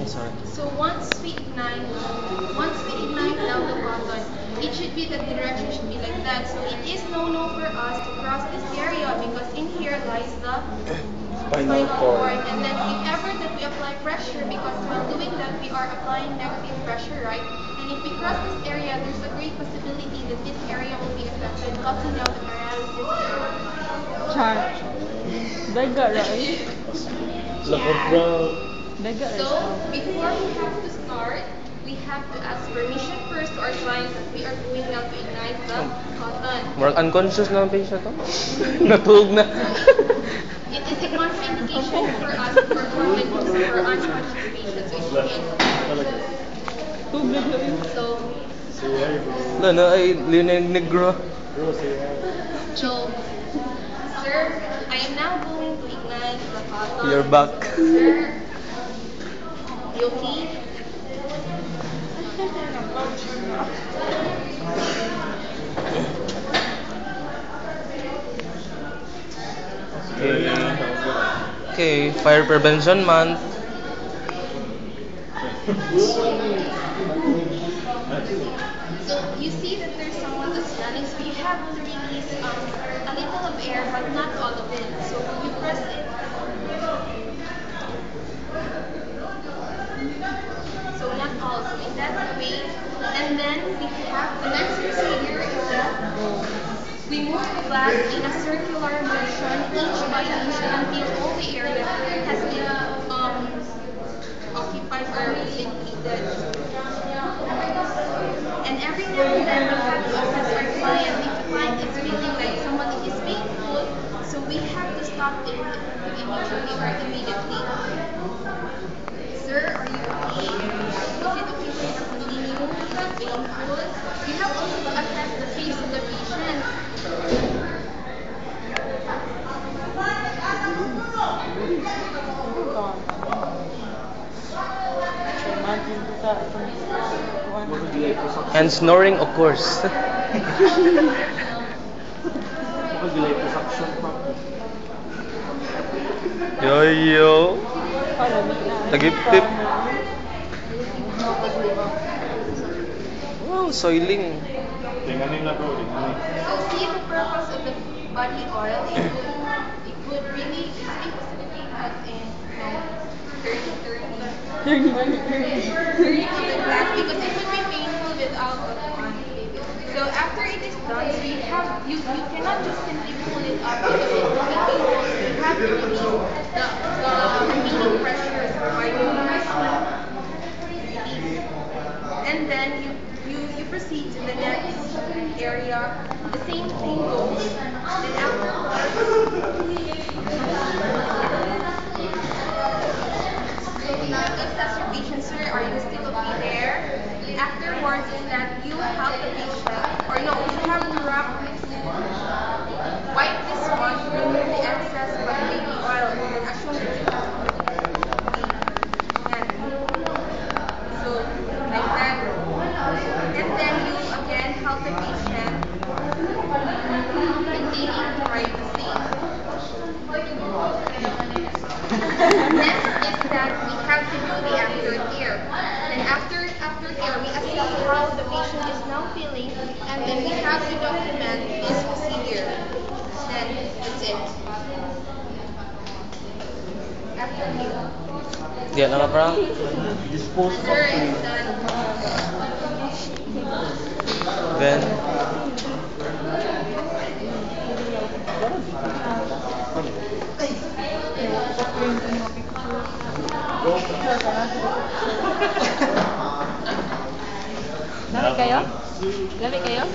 sorry. So once we ignite now the cotton, it should be, the direction should be like that. So it is no for us to cross this area because in here lies the spinal cord. And then if ever that we apply pressure, because while doing that we are applying negative pressure, right? And if we cross this area, there's a great possibility that this area will be affected, causing now the paralysis here. Char. Daga right? Daga So, right? before we have to start, we have to ask permission first to our clients that we are going now to ignite the cotton. More unconscious na ang patient to. Natulog na. It is a contraindication for us to perform it for unconscious patients. So, it should be Tubig na rin. so, Lalo ay Leonel Negro. so, sir, I am now going to ignite the cotton. You're back. Sir, you okay? Okay, Fire Prevention Month. So you see that there's somewhat of swelling, so you have to release a little of air, but not all of it. So you press it. So not all. So in that way, and then we have the next procedure is that we move the glass in a circular motion, inch by inch, until all the area has been occupied or liquidated. And every now and then we have to assess our client. If the client is feeling like somebody is painful, so we have to stop it immediately or immediately. Sir, are you okay? Is it okay for you to continue? Is it painful? You have also to assess the face of the patient. And snoring, of course. Yo. Tagip-tip. Wow, soiling. So see the purpose of the body oil. It would really facilitate us in 30 on the glass because it would be painful without the on. So after it is done, so you cannot just simply pull it up because it will be painful. You have to release the remaining pressures by release. And then you proceed to the next area. The same thing goes. Then afterwards, so we have to assess your patient, sir. Are you still okay there? Afterwards is that you help the patient, or no, you have to wipe this one to remove the excess baby oil. And actually, you have so like that. And then you again help the patient maintaining privacy. Next is that we have to do the aftercare. And after care, we assess how the patient is now feeling, and then we have to document this procedure. Then that's it. Aftercare. Diyan na ka, Frank. Sir, it's done. Then, Lamig kayo?